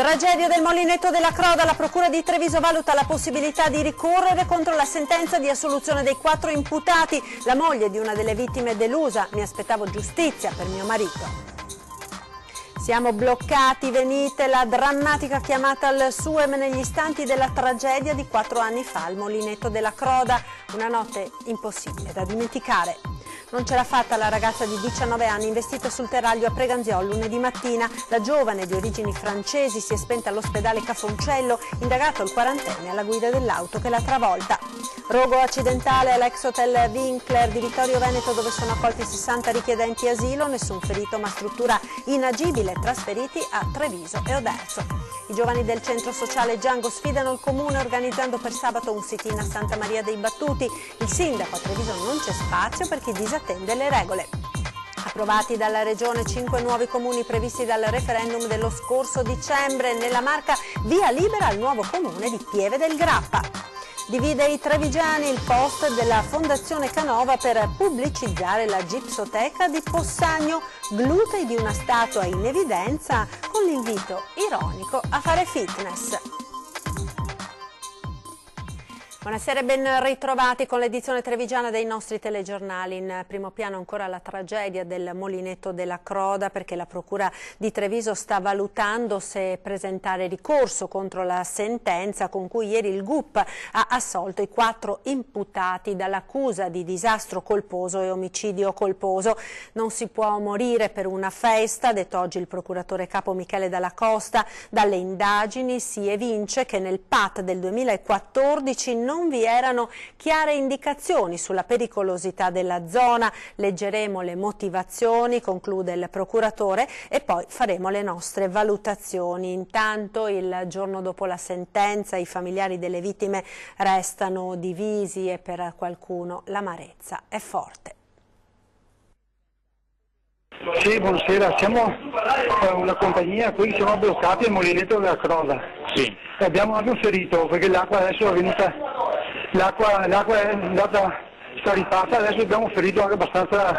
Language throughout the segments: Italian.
Tragedia del Molinetto della Croda, la Procura di Treviso valuta la possibilità di ricorrere contro la sentenza di assoluzione dei 4 imputati. La moglie di una delle vittime è delusa, mi aspettavo giustizia per mio marito. Siamo bloccati, venite, la drammatica chiamata al SUEM negli istanti della tragedia di 4 anni fa al Molinetto della Croda, una notte impossibile da dimenticare. Non ce l'ha fatta la ragazza di 19 anni investita sul terraglio a Preganziò lunedì mattina. La giovane di origini francesi si è spenta all'ospedale Cafoncello, indagato il quarantenne alla guida dell'auto che l'ha travolta. Rogo accidentale all'ex hotel Winkler di Vittorio Veneto, dove sono accolti 60 richiedenti asilo, nessun ferito ma struttura inagibile, trasferiti a Treviso e Oderzo. I giovani del centro sociale Django sfidano il comune organizzando per sabato un sit-in a Santa Maria dei Battuti. Il sindaco a Treviso non c'è spazio per chi disattende le regole. Approvati dalla Regione 5 nuovi comuni previsti dal referendum dello scorso dicembre. Nella Marca via libera al nuovo comune di Pieve del Grappa. Divide i trevigiani il post della Fondazione Canova per pubblicizzare la gipsoteca di Possagno, glutei di una statua in evidenza con l'invito ironico a fare fitness. Buonasera e ben ritrovati con l'edizione trevigiana dei nostri telegiornali. In primo piano ancora la tragedia del Molinetto della Croda, perché la Procura di Treviso sta valutando se presentare ricorso contro la sentenza con cui ieri il GUP ha assolto i 4 imputati dall'accusa di disastro colposo e omicidio colposo. Non si può morire per una festa, ha detto oggi il procuratore capo Michele Dalla Costa. Dalle indagini si evince che nel PAT del 2014 non vi erano chiare indicazioni sulla pericolosità della zona. Leggeremo le motivazioni, conclude il procuratore, e poi faremo le nostre valutazioni. Intanto, il giorno dopo la sentenza, i familiari delle vittime restano divisi e per qualcuno l'amarezza è forte. Sì, buonasera, siamo una compagnia, qui siamo bloccati al Molinetto della Croda. Sì. Abbiamo anche un ferito perché l'acqua adesso è venuta, l'acqua è andata scaricata, adesso abbiamo un ferito anche abbastanza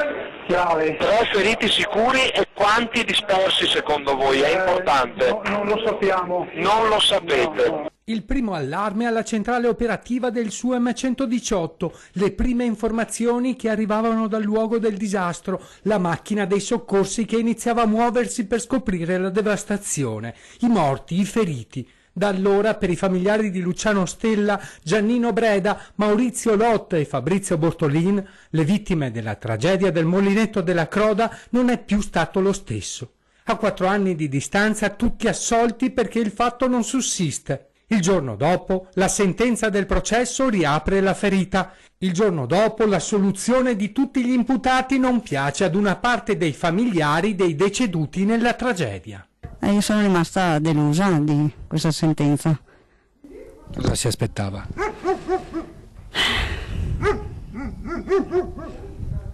grave. Però feriti sicuri e quanti dispersi secondo voi? È importante? No, non lo sappiamo. Non lo sapete? No. Il primo allarme alla centrale operativa del SUEM 118, le prime informazioni che arrivavano dal luogo del disastro, la macchina dei soccorsi che iniziava a muoversi per scoprire la devastazione, i morti, i feriti. Da allora per i familiari di Luciano Stella, Giannino Breda, Maurizio Lotta e Fabrizio Bortolin, le vittime della tragedia del Molinetto della Croda, non è più stato lo stesso. A 4 anni di distanza tutti assolti perché il fatto non sussiste. Il giorno dopo la sentenza del processo riapre la ferita. Il giorno dopo l'assoluzione di tutti gli imputati non piace ad una parte dei familiari dei deceduti nella tragedia. Io sono rimasta delusa di questa sentenza. Cosa si aspettava?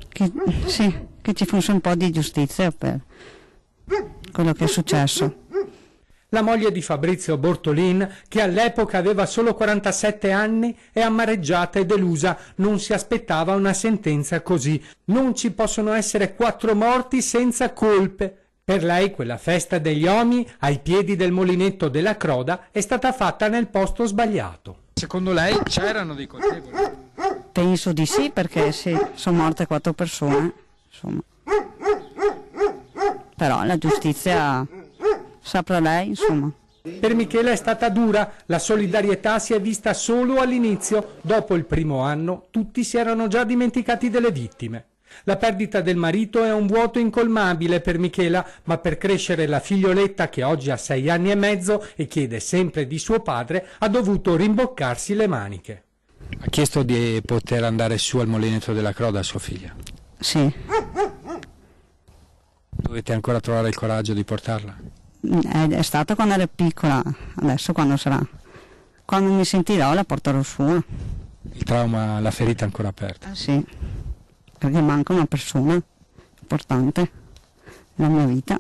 Che ci fosse un po' di giustizia per quello che è successo. La moglie di Fabrizio Bortolin, che all'epoca aveva solo 47 anni, è amareggiata e delusa. Non si aspettava una sentenza così. Non ci possono essere 4 morti senza colpe. Per lei quella festa degli omi ai piedi del Molinetto della Croda è stata fatta nel posto sbagliato. Secondo lei c'erano dei colpevoli? Penso di sì, perché sì, sono morte 4 persone, insomma. Però la giustizia saprà lei, insomma. Per Michela è stata dura, la solidarietà si è vista solo all'inizio. Dopo il primo anno tutti si erano già dimenticati delle vittime. La perdita del marito è un vuoto incolmabile per Michela, ma per crescere la figlioletta, che oggi ha 6 anni e mezzo e chiede sempre di suo padre, ha dovuto rimboccarsi le maniche. Ha chiesto di poter andare su al Molinetto della Croda a sua figlia? Sì. Dovete ancora trovare il coraggio di portarla? È stata quando era piccola, adesso quando sarà? Quando mi sentirò la porterò su. Il trauma, la ferita è ancora aperta? Sì, perché manca una persona importante nella mia vita.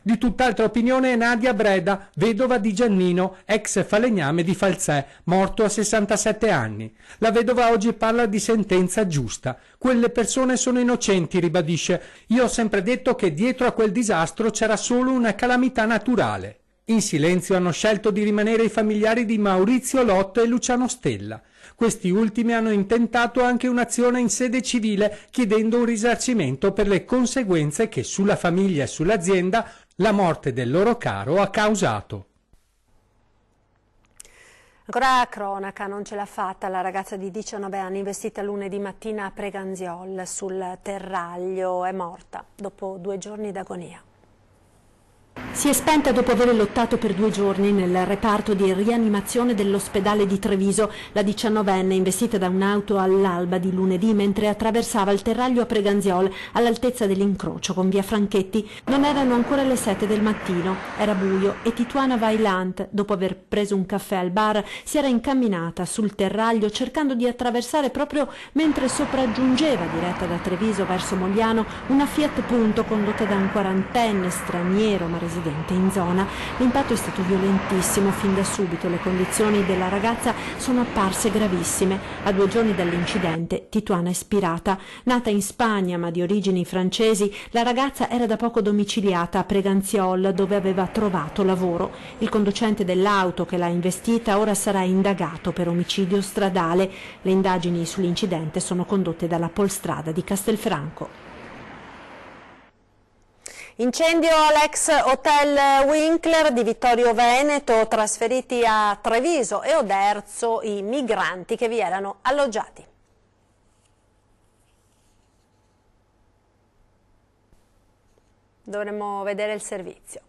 Di tutt'altra opinione è Nadia Breda, vedova di Giannino, ex falegname di Falzè, morto a 67 anni. La vedova oggi parla di sentenza giusta. Quelle persone sono innocenti, ribadisce. Io ho sempre detto che dietro a quel disastro c'era solo una calamità naturale. In silenzio hanno scelto di rimanere i familiari di Maurizio Lotto e Luciano Stella. Questi ultimi hanno intentato anche un'azione in sede civile chiedendo un risarcimento per le conseguenze che sulla famiglia e sull'azienda la morte del loro caro ha causato. Ancora cronaca, non ce l'ha fatta la ragazza di 19 anni investita lunedì mattina a Preganziol sul terraglio, è morta dopo 2 giorni d'agonia. Si è spenta dopo aver lottato per 2 giorni nel reparto di rianimazione dell'ospedale di Treviso. La 19enne, investita da un'auto all'alba di lunedì mentre attraversava il terraglio a Preganziol, all'altezza dell'incrocio con via Franchetti. Non erano ancora le 7 del mattino, era buio e Tituana Vailant, dopo aver preso un caffè al bar, si era incamminata sul terraglio cercando di attraversare proprio mentre sopraggiungeva, diretta da Treviso verso Mogliano, una Fiat Punto condotta da un 40enne straniero ma residente in zona. L'impatto è stato violentissimo, fin da subito le condizioni della ragazza sono apparse gravissime. A 2 giorni dall'incidente Tituana è spirata. Nata in Spagna ma di origini francesi, la ragazza era da poco domiciliata a Preganziol, dove aveva trovato lavoro. Il conducente dell'auto che l'ha investita ora sarà indagato per omicidio stradale. Le indagini sull'incidente sono condotte dalla Polstrada di Castelfranco. Incendio all'ex hotel Winkler di Vittorio Veneto, trasferiti a Treviso e Oderzo i migranti che vi erano alloggiati. Dovremmo vedere il servizio.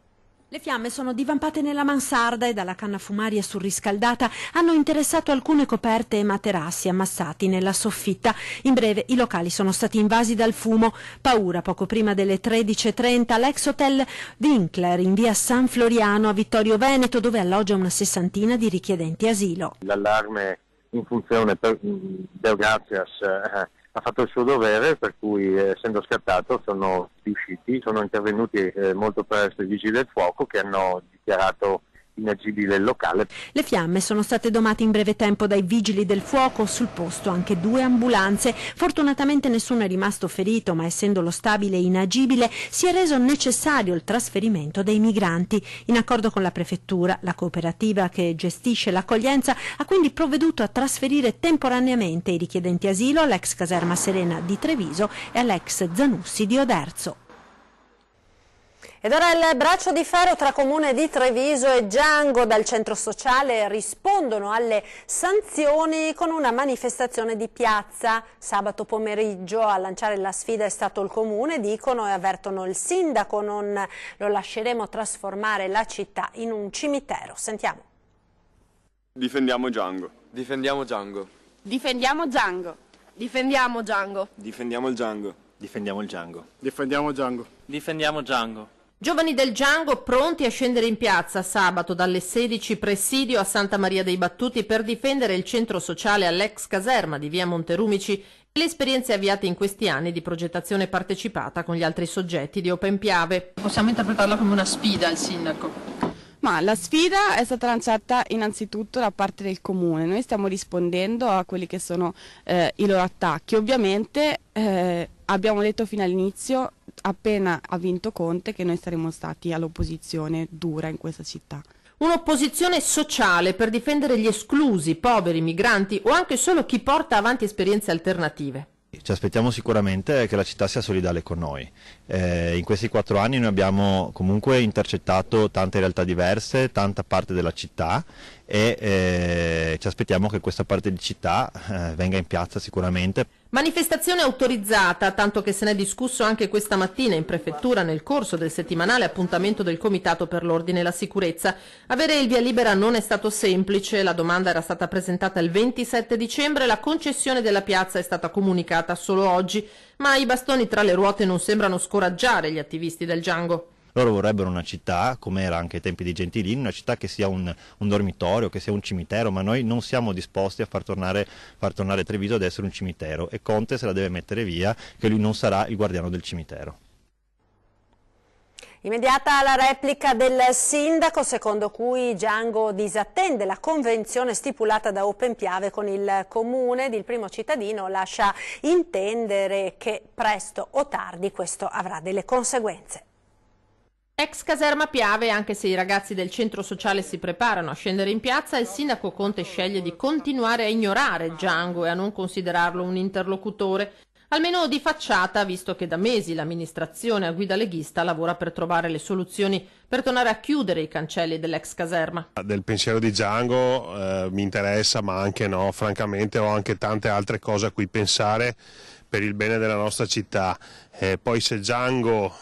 Le fiamme sono divampate nella mansarda e dalla canna fumaria surriscaldata hanno interessato alcune coperte e materassi ammassati nella soffitta. In breve i locali sono stati invasi dal fumo. Paura poco prima delle 13:30 all'ex hotel Winkler in via San Floriano a Vittorio Veneto, dove alloggia una 60ina di richiedenti asilo. L'allarme in funzione del Grazias ha fatto il suo dovere, per cui essendo scattato sono intervenuti molto presto i vigili del fuoco che hanno dichiarato inagibile il locale. Le fiamme sono state domate in breve tempo dai vigili del fuoco, sul posto anche 2 ambulanze. Fortunatamente nessuno è rimasto ferito, ma essendo lo stabile inagibile si è reso necessario il trasferimento dei migranti. In accordo con la prefettura, la cooperativa che gestisce l'accoglienza ha quindi provveduto a trasferire temporaneamente i richiedenti asilo all'ex caserma Serena di Treviso e all'ex Zanussi di Oderzo. Ed ora il braccio di ferro tra Comune di Treviso e Giango. Dal centro sociale rispondono alle sanzioni con una manifestazione di piazza. Sabato pomeriggio a lanciare la sfida è stato il Comune, dicono, e avvertono il sindaco: non lo lasceremo trasformare la città in un cimitero. Sentiamo. Difendiamo Giango. Difendiamo Giango. Difendiamo Giango. Difendiamo Giango. Difendiamo il Giango. Difendiamo il Giango. Difendiamo Giango. Difendiamo Giango. Giovani del Giango pronti a scendere in piazza sabato dalle 16, presidio a Santa Maria dei Battuti per difendere il centro sociale all'ex caserma di via Monterumici e le esperienze avviate in questi anni di progettazione partecipata con gli altri soggetti di Open Piave. Possiamo interpretarla come una sfida al sindaco? Ma la sfida è stata lanciata innanzitutto da parte del Comune. Noi stiamo rispondendo a quelli che sono i loro attacchi. Ovviamente abbiamo detto fino all'inizio, appena ha vinto Conte, che noi saremmo stati all'opposizione dura in questa città. Un'opposizione sociale per difendere gli esclusi, poveri, migranti o anche solo chi porta avanti esperienze alternative. Ci aspettiamo sicuramente che la città sia solidale con noi. In questi 4 anni noi abbiamo comunque intercettato tante realtà diverse, tanta parte della città e ci aspettiamo che questa parte di città venga in piazza sicuramente. Manifestazione autorizzata, tanto che se ne è discusso anche questa mattina in prefettura nel corso del settimanale appuntamento del Comitato per l'Ordine e la Sicurezza. Avere il via libera non è stato semplice, la domanda era stata presentata il 27 dicembre, la concessione della piazza è stata comunicata solo oggi, ma i bastoni tra le ruote non sembrano scoraggiare gli attivisti del Giango. Loro vorrebbero una città, come era anche ai tempi di Gentilini, una città che sia un dormitorio, che sia un cimitero, ma noi non siamo disposti a far tornare Treviso ad essere un cimitero e Conte se la deve mettere via, che lui non sarà il guardiano del cimitero. Immediata la replica del sindaco, secondo cui Giango disattende la convenzione stipulata da Open Piave con il comune ed il primo cittadino lascia intendere che presto o tardi questo avrà delle conseguenze. Ex caserma Piave, anche se i ragazzi del centro sociale si preparano a scendere in piazza, il sindaco Conte sceglie di continuare a ignorare Django e a non considerarlo un interlocutore, almeno di facciata, visto che da mesi l'amministrazione a guida leghista lavora per trovare le soluzioni per tornare a chiudere i cancelli dell'ex caserma. Del pensiero di Django mi interessa, ma anche no, francamente ho anche tante altre cose a cui pensare per il bene della nostra città. Poi se Django,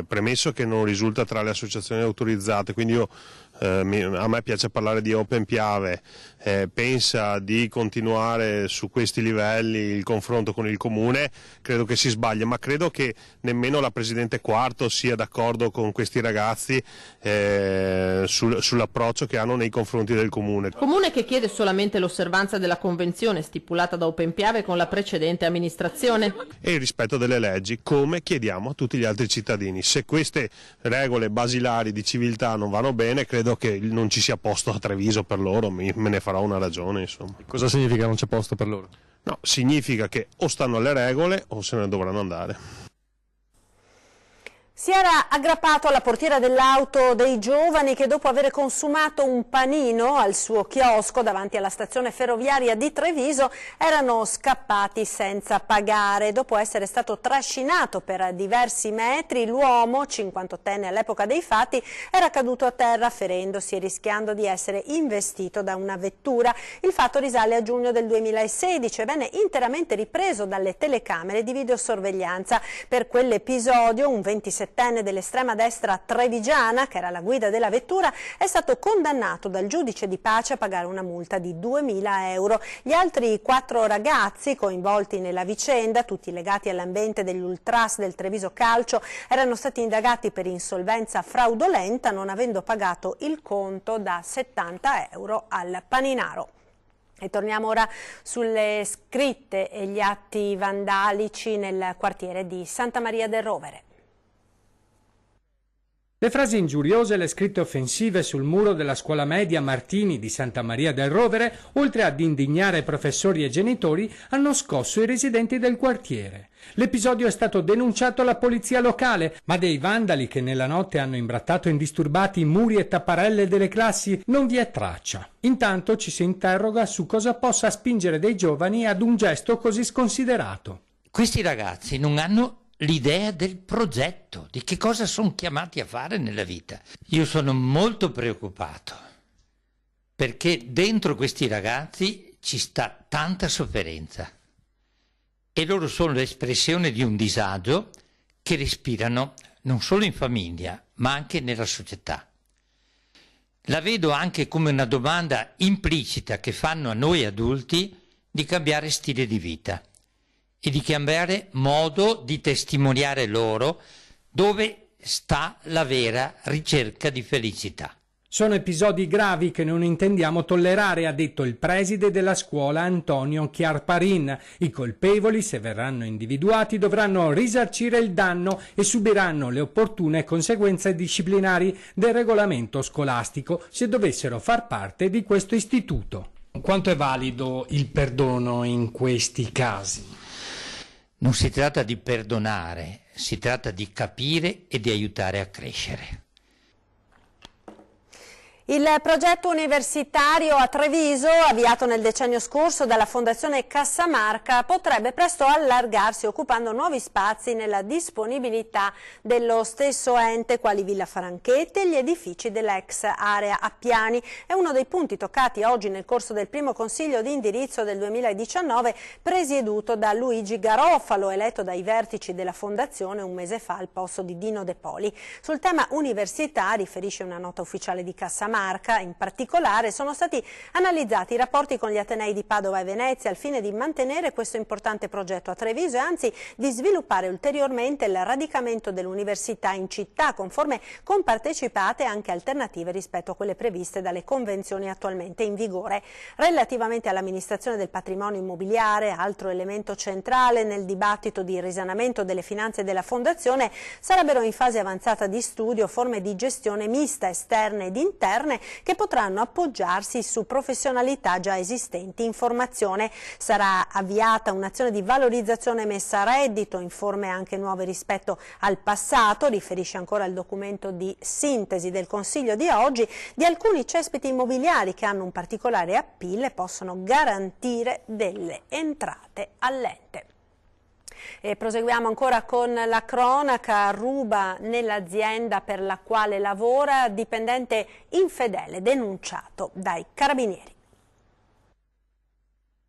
premesso che non risulta tra le associazioni autorizzate, quindi a me piace parlare di Open Piave, pensa di continuare su questi livelli il confronto con il Comune, credo che si sbaglia, ma credo che nemmeno la Presidente Quarto sia d'accordo con questi ragazzi sull'approccio che hanno nei confronti del Comune. Comune che chiede solamente l'osservanza della convenzione stipulata da Open Piave con la precedente amministrazione. E il rispetto delle leggi, come chiediamo a tutti gli altri cittadini. Se queste regole basilari di civiltà non vanno bene, credo che non ci sia posto a Treviso per loro, me ne farò una ragione, insomma. Cosa significa non c'è posto per loro? No, significa che o stanno alle regole o se ne dovranno andare. Si era aggrappato alla portiera dell'auto dei giovani che dopo aver consumato un panino al suo chiosco davanti alla stazione ferroviaria di Treviso erano scappati senza pagare. Dopo essere stato trascinato per diversi metri, l'uomo, 58enne all'epoca dei fatti, era caduto a terra ferendosi e rischiando di essere investito da una vettura. Il fatto risale a giugno del 2016 e venne interamente ripreso dalle telecamere di videosorveglianza. Per quell'episodio un 27enne dell'estrema destra trevigiana, che era la guida della vettura, è stato condannato dal giudice di pace a pagare una multa di 2.000 euro. Gli altri 4 ragazzi coinvolti nella vicenda, tutti legati all'ambiente degli Ultras del Treviso Calcio, erano stati indagati per insolvenza fraudolenta, non avendo pagato il conto da 70 euro al paninaro. E torniamo ora sulle scritte e gli atti vandalici nel quartiere di Santa Maria del Rovere. Le frasi ingiuriose e le scritte offensive sul muro della scuola media Martini di Santa Maria del Rovere, oltre ad indignare professori e genitori, hanno scosso i residenti del quartiere. L'episodio è stato denunciato alla polizia locale, ma dei vandali che nella notte hanno imbrattato indisturbati muri e tapparelle delle classi non vi è traccia. Intanto ci si interroga su cosa possa spingere dei giovani ad un gesto così sconsiderato. Questi ragazzi non hanno l'idea del progetto, di che cosa sono chiamati a fare nella vita. Io sono molto preoccupato perché dentro questi ragazzi ci sta tanta sofferenza e loro sono l'espressione di un disagio che respirano non solo in famiglia ma anche nella società. La vedo anche come una domanda implicita che fanno a noi adulti di cambiare stile di vita e di cambiare modo di testimoniare loro dove sta la vera ricerca di felicità. Sono episodi gravi che non intendiamo tollerare, ha detto il preside della scuola Antonio Chiarparin. I colpevoli, se verranno individuati, dovranno risarcire il danno e subiranno le opportune conseguenze disciplinari del regolamento scolastico se dovessero far parte di questo istituto. Quanto è valido il perdono in questi casi? Non si tratta di perdonare, si tratta di capire e di aiutare a crescere. Il progetto universitario a Treviso, avviato nel decennio scorso dalla Fondazione Cassamarca, potrebbe presto allargarsi occupando nuovi spazi nella disponibilità dello stesso ente, quali Villa Franchetti e gli edifici dell'ex area Appiani. È uno dei punti toccati oggi nel corso del primo consiglio di indirizzo del 2019, presieduto da Luigi Garofalo, eletto dai vertici della Fondazione un mese fa al posto di Dino De Poli. Sul tema università, riferisce una nota ufficiale di Cassamarca, in particolare sono stati analizzati i rapporti con gli Atenei di Padova e Venezia al fine di mantenere questo importante progetto a Treviso e anzi di sviluppare ulteriormente il radicamento dell'università in città con forme compartecipate e anche alternative rispetto a quelle previste dalle convenzioni attualmente in vigore. Relativamente all'amministrazione del patrimonio immobiliare, altro elemento centrale nel dibattito di risanamento delle finanze della Fondazione, sarebbero in fase avanzata di studio forme di gestione mista esterne ed interne esterne che potranno appoggiarsi su professionalità già esistenti. In formazione sarà avviata un'azione di valorizzazione messa a reddito in forme anche nuove rispetto al passato, riferisce ancora il documento di sintesi del Consiglio di oggi, di alcuni cespiti immobiliari che hanno un particolare appeal e possono garantire delle entrate all'ente. E proseguiamo ancora con la cronaca. Ruba nell'azienda per la quale lavora, dipendente infedele denunciato dai carabinieri.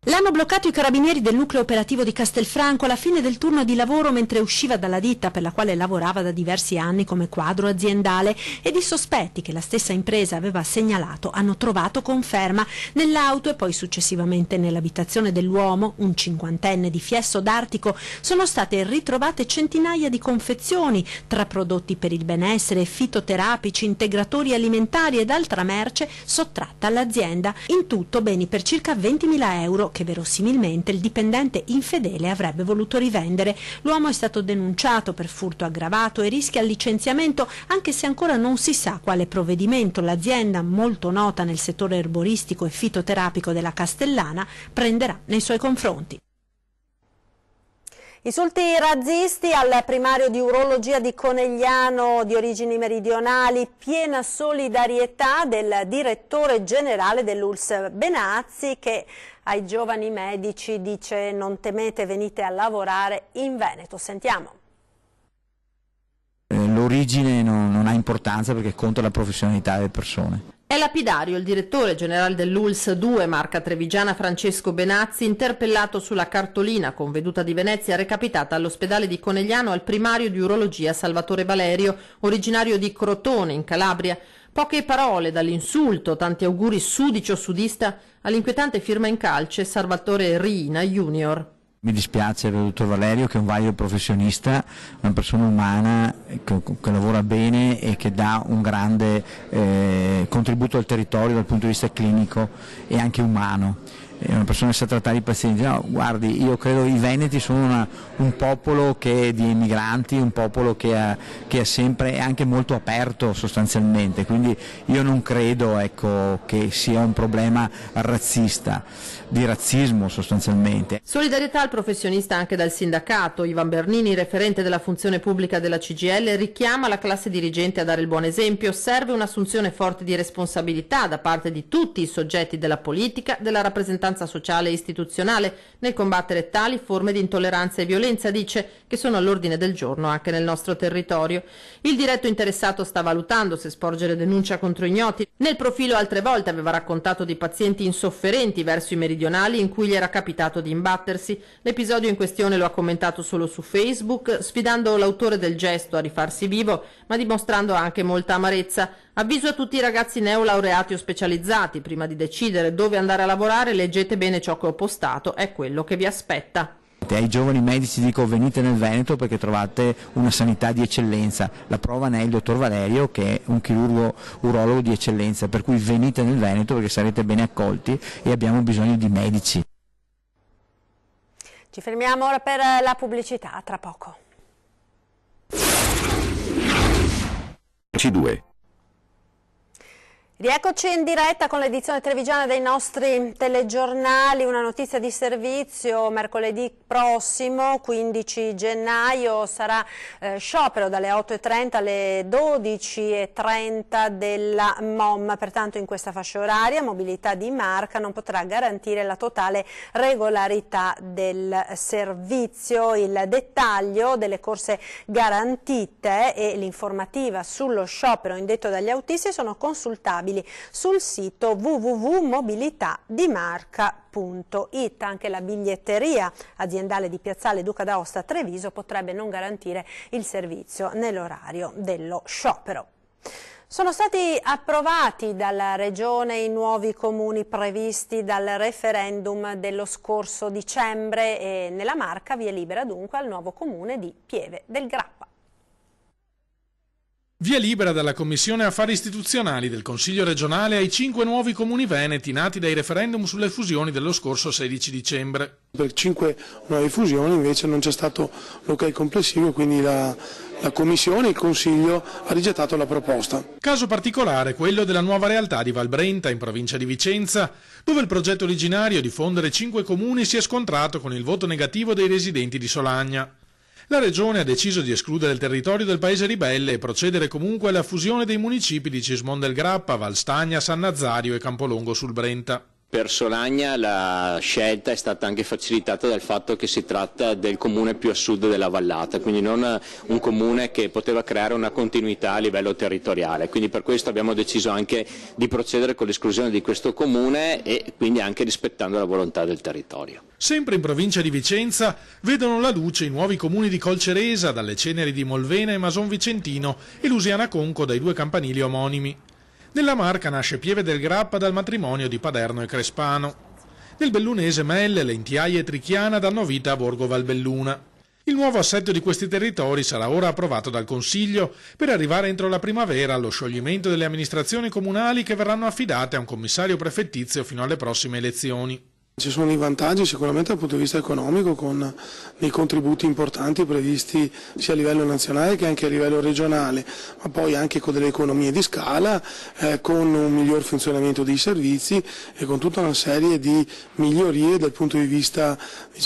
L'hanno bloccato i carabinieri del nucleo operativo di Castelfranco alla fine del turno di lavoro mentre usciva dalla ditta per la quale lavorava da diversi anni come quadro aziendale, ed i sospetti che la stessa impresa aveva segnalato hanno trovato conferma. Nell'auto e poi successivamente nell'abitazione dell'uomo, un cinquantenne di Fiesso d'Artico, sono state ritrovate centinaia di confezioni tra prodotti per il benessere, fitoterapici, integratori alimentari ed altra merce sottratta all'azienda. In tutto beni per circa 20.000 euro che verosimilmente il dipendente infedele avrebbe voluto rivendere. L'uomo è stato denunciato per furto aggravato e rischia il licenziamento, anche se ancora non si sa quale provvedimento l'azienda, molto nota nel settore erboristico e fitoterapico della Castellana, prenderà nei suoi confronti. Insulti razzisti al primario di urologia di Conegliano di origini meridionali, piena solidarietà del direttore generale dell'ULSS Benazzi, che ai giovani medici dice: non temete, venite a lavorare in Veneto. Sentiamo. L'origine non ha importanza perché conta la professionalità delle persone. È lapidario il direttore generale dell'ULSS 2, marca trevigiana, Francesco Benazzi, interpellato sulla cartolina con veduta di Venezia recapitata all'ospedale di Conegliano al primario di urologia Salvatore Valerio, originario di Crotone, in Calabria. Poche parole dall'insulto, tanti auguri sudici o sudista, all'inquietante firma in calce Salvatore Riina Junior. Mi dispiace per il dottor Valerio, che è un valido professionista, una persona umana che lavora bene e che dà un grande contributo al territorio dal punto di vista clinico e anche umano. È una persona che sa trattare i pazienti. No, guardi, io credo i veneti sono un popolo di emigranti, un popolo che è sempre è anche molto aperto sostanzialmente, quindi io non credo che sia un problema razzista, di razzismo sostanzialmente. Solidarietà al professionista anche dal sindacato. Ivan Bernini, referente della funzione pubblica della CGIL, richiama la classe dirigente a dare il buon esempio. Serve un'assunzione forte di responsabilità da parte di tutti i soggetti della politica, della rappresentanza sociale e istituzionale nel combattere tali forme di intolleranza e violenza, dice, che sono all'ordine del giorno anche nel nostro territorio. Il diretto interessato sta valutando se sporgere denuncia contro ignoti. Nel profilo altre volte aveva raccontato di pazienti insofferenti verso i meridionali in cui gli era capitato di imbattersi. L'episodio in questione lo ha commentato solo su Facebook, sfidando l'autore del gesto a rifarsi vivo, ma dimostrando anche molta amarezza. Avviso a tutti i ragazzi neolaureati o specializzati: prima di decidere dove andare a lavorare, leggete bene ciò che ho postato, è quello che vi aspetta. Ai giovani medici dico: venite nel Veneto perché trovate una sanità di eccellenza. La prova ne è il dottor Valerio, che è un chirurgo urologo di eccellenza, per cui venite nel Veneto perché sarete bene accolti e abbiamo bisogno di medici. Ci fermiamo ora per la pubblicità, tra poco. C2. Rieccoci in diretta con l'edizione trevigiana dei nostri telegiornali. Una notizia di servizio: mercoledì prossimo, 15 gennaio, sarà sciopero dalle 8:30 alle 12:30 della MOM. Pertanto in questa fascia oraria Mobilità di Marca non potrà garantire la totale regolarità del servizio. Il dettaglio delle corse garantite e l'informativa sullo sciopero indetto dagli autisti sono consultabili sul sito www.mobilitadimarca.it. Anche la biglietteria aziendale di Piazzale Duca d'Aosta Treviso potrebbe non garantire il servizio nell'orario dello sciopero. Sono stati approvati dalla Regione i nuovi comuni previsti dal referendum dello scorso dicembre e nella Marca via libera dunque al nuovo comune di Pieve del Grappa. Via libera dalla Commissione Affari Istituzionali del Consiglio regionale ai 5 nuovi comuni veneti nati dai referendum sulle fusioni dello scorso 16 dicembre. Per 5 nuove fusioni invece non c'è stato l'ok complessivo, quindi la la Commissione e il Consiglio ha rigettato la proposta. Caso particolare quello della nuova realtà di Valbrenta, in provincia di Vicenza, dove il progetto originario di fondere 5 comuni si è scontrato con il voto negativo dei residenti di Solagna. La Regione ha deciso di escludere il territorio del paese ribelle e procedere comunque alla fusione dei municipi di Cismon del Grappa, Valstagna, San Nazario e Campolongo sul Brenta. Per Solagna la scelta è stata anche facilitata dal fatto che si tratta del comune più a sud della vallata, quindi non un comune che poteva creare una continuità a livello territoriale, quindi per questo abbiamo deciso anche di procedere con l'esclusione di questo comune e quindi anche rispettando la volontà del territorio. Sempre in provincia di Vicenza vedono la luce i nuovi comuni di Colceresa, dalle ceneri di Molvena e Mason Vicentino, e Lusiana Conco dai 2 campanili omonimi. Nella Marca nasce Pieve del Grappa dal matrimonio di Paderno e Crespano. Nel bellunese Melle, Lentiaia e Trichiana danno vita a Borgo Valbelluna. Il nuovo assetto di questi territori sarà ora approvato dal Consiglio per arrivare entro la primavera allo scioglimento delle amministrazioni comunali che verranno affidate a un commissario prefettizio fino alle prossime elezioni. Ci sono i vantaggi sicuramente dal punto di vista economico con dei contributi importanti previsti sia a livello nazionale che anche a livello regionale, ma poi anche con delle economie di scala, con un miglior funzionamento dei servizi e con tutta una serie di migliorie dal punto di vista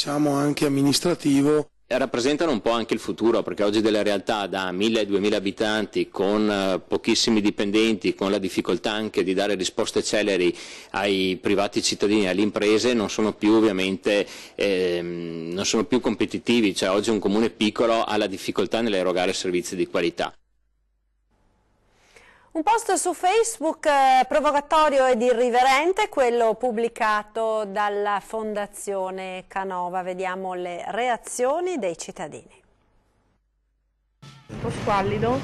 anche amministrativo. Rappresentano un po' anche il futuro, perché oggi delle realtà da 1000-2000 abitanti con pochissimi dipendenti, con la difficoltà anche di dare risposte celeri ai privati cittadini e alle imprese, non sono più ovviamente non sono più competitivi, cioè oggi un comune piccolo ha la difficoltà nell'erogare servizi di qualità. Un post su Facebook provocatorio ed irriverente, quello pubblicato dalla Fondazione Canova. Vediamo le reazioni dei cittadini. Un po' squallido.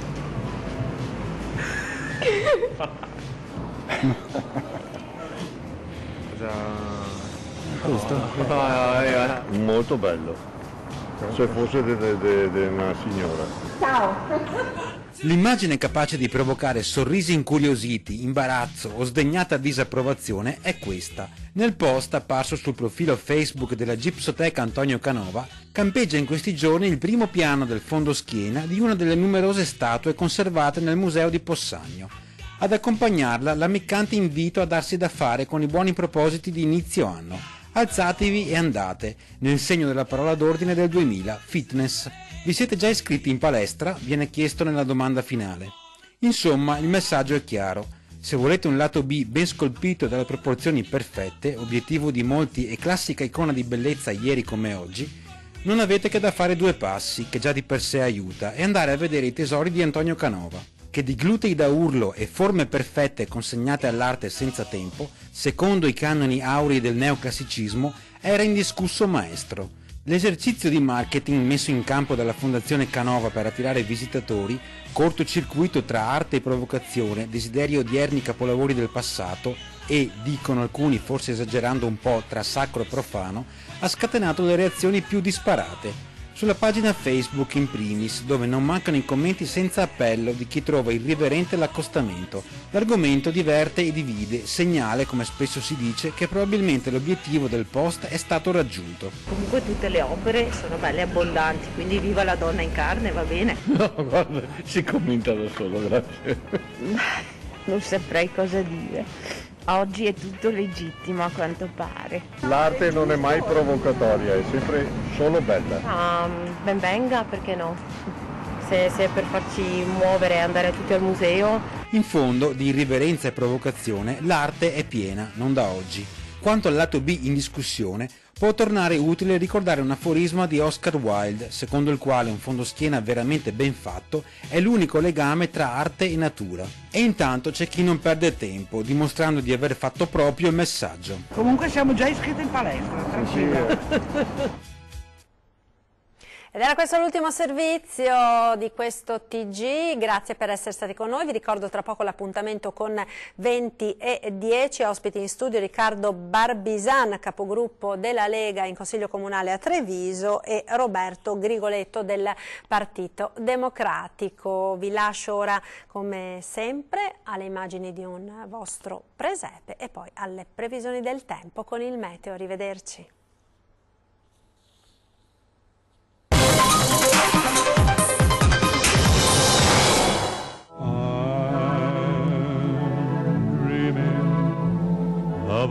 Molto bello. Se fosse di una signora. Ciao. L'immagine capace di provocare sorrisi incuriositi, imbarazzo o sdegnata disapprovazione è questa. Nel post apparso sul profilo Facebook della Gipsoteca Antonio Canova campeggia in questi giorni il primo piano del fondoschiena di una delle numerose statue conservate nel museo di Possagno. Ad accompagnarla l'ammiccante invito a darsi da fare con i buoni propositi di inizio anno. Alzatevi e andate, nel segno della parola d'ordine del 2000, fitness. Vi siete già iscritti in palestra? Viene chiesto nella domanda finale. Insomma, il messaggio è chiaro. Se volete un lato B ben scolpito e dalle proporzioni perfette, obiettivo di molti e classica icona di bellezza ieri come oggi, non avete che da fare 2 passi, che già di per sé aiuta, e andare a vedere i tesori di Antonio Canova, che di glutei da urlo e forme perfette consegnate all'arte senza tempo, secondo i canoni aurei del neoclassicismo, era indiscusso maestro. L'esercizio di marketing messo in campo dalla Fondazione Canova per attirare visitatori, cortocircuito tra arte e provocazione, desiderio odierni capolavori del passato e, dicono alcuni forse esagerando un po', tra sacro e profano, ha scatenato le reazioni più disparate. Sulla pagina Facebook in primis, dove non mancano i commenti senza appello di chi trova irriverente l'accostamento. L'argomento diverte e divide, segnale, come spesso si dice, che probabilmente l'obiettivo del post è stato raggiunto. Comunque tutte le opere sono belle e abbondanti, quindi viva la donna in carne, va bene? No, guarda, si commenta da solo, grazie. Non saprei cosa dire. Oggi è tutto legittimo a quanto pare. L'arte non è mai provocatoria, è sempre solo bella. Ben venga, perché no? Se è per farci muovere e andare tutti al museo. In fondo, di irriverenza e provocazione, l'arte è piena, non da oggi. Quanto al lato B in discussione, può tornare utile ricordare un aforisma di Oscar Wilde, secondo il quale un fondoschiena veramente ben fatto è l'unico legame tra arte e natura. E intanto c'è chi non perde tempo, dimostrando di aver fatto proprio il messaggio. Comunque siamo già iscritti in palestra, tranquilla. Ed era questo l'ultimo servizio di questo TG, grazie per essere stati con noi, vi ricordo tra poco l'appuntamento con 20:10, ospiti in studio Riccardo Barbisan, capogruppo della Lega in Consiglio Comunale a Treviso, e Roberto Grigoletto del Partito Democratico. Vi lascio ora come sempre alle immagini di un vostro presepe e poi alle previsioni del tempo con il meteo. Arrivederci.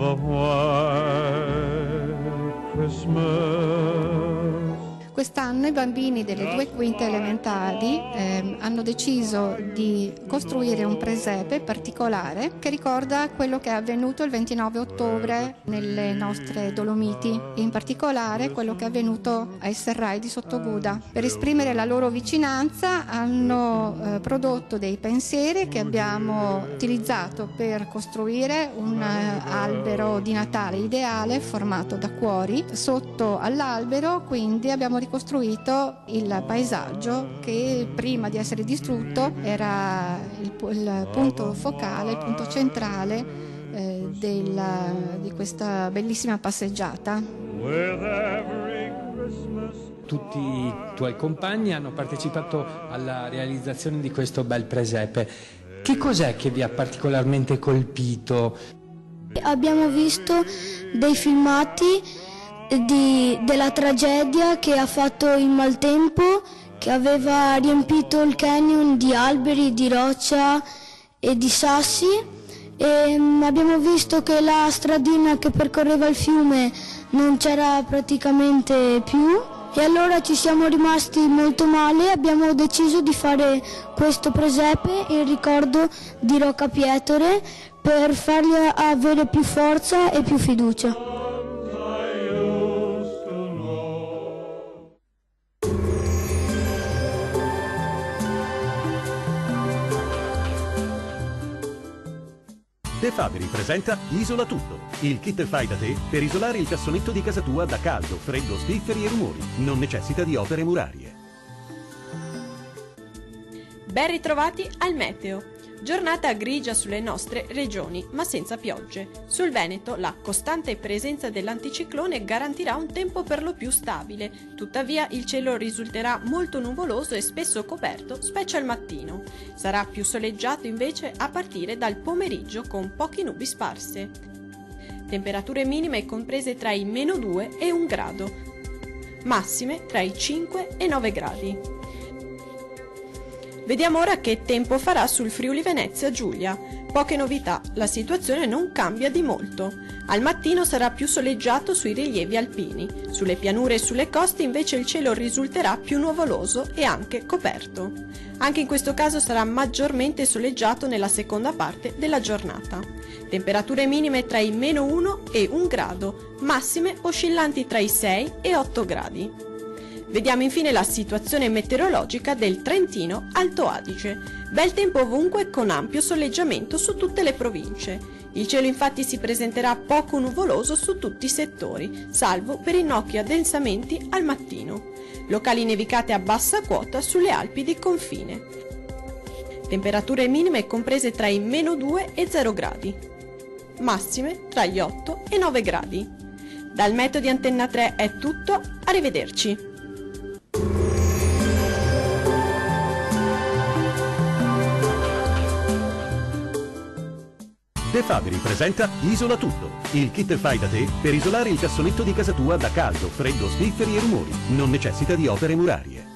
of a white Christmas. Quest'anno i bambini delle 2 quinte elementari hanno deciso di costruire un presepe particolare che ricorda quello che è avvenuto il 29 ottobre nelle nostre Dolomiti, e in particolare quello che è avvenuto ai Serrai di Sottoguda. Per esprimere la loro vicinanza hanno prodotto dei pensieri che abbiamo utilizzato per costruire un albero di Natale ideale formato da cuori. Sotto all'albero quindi abbiamo ricostruito il paesaggio che prima di essere distrutto era il punto focale, il punto centrale di questa bellissima passeggiata. Tutti i tuoi compagni hanno partecipato alla realizzazione di questo bel presepe. Che cos'è che vi ha particolarmente colpito? Abbiamo visto dei filmati della tragedia che ha fatto il maltempo, che aveva riempito il canyon di alberi, di roccia e di sassi, e abbiamo visto che la stradina che percorreva il fiume non c'era praticamente più, e allora ci siamo rimasti molto male. Abbiamo deciso di fare questo presepe in ricordo di Rocca Pietore per fargli avere più forza e più fiducia. De Fabri presenta Isola Tutto, il kit fai da te per isolare il cassonetto di casa tua da caldo, freddo, spifferi e rumori. Non necessita di opere murarie. Ben ritrovati al meteo. Giornata grigia sulle nostre regioni, ma senza piogge. Sul Veneto la costante presenza dell'anticiclone garantirà un tempo per lo più stabile. Tuttavia il cielo risulterà molto nuvoloso e spesso coperto, specie al mattino. Sarà più soleggiato invece a partire dal pomeriggio con poche nubi sparse. Temperature minime comprese tra i -2 e 1 grado. Massime tra i 5 e 9 gradi. Vediamo ora che tempo farà sul Friuli Venezia Giulia. Poche novità, la situazione non cambia di molto. Al mattino sarà più soleggiato sui rilievi alpini. Sulle pianure e sulle coste invece il cielo risulterà più nuvoloso e anche coperto. Anche in questo caso sarà maggiormente soleggiato nella seconda parte della giornata. Temperature minime tra i -1 e 1 grado, massime oscillanti tra i 6 e 8 gradi. Vediamo infine la situazione meteorologica del Trentino Alto Adige. Bel tempo ovunque con ampio soleggiamento su tutte le province. Il cielo infatti si presenterà poco nuvoloso su tutti i settori, salvo per innocchi addensamenti al mattino. Locali nevicate a bassa quota sulle Alpi di confine. Temperature minime comprese tra i -2 e 0 gradi. Massime tra gli 8 e 9 gradi. Dal meteo di Antenna 3 è tutto, arrivederci. De Fabri presenta Isola Tutto, il kit fai da te per isolare il cassonetto di casa tua da caldo, freddo, spifferi e rumori. Non necessita di opere murarie.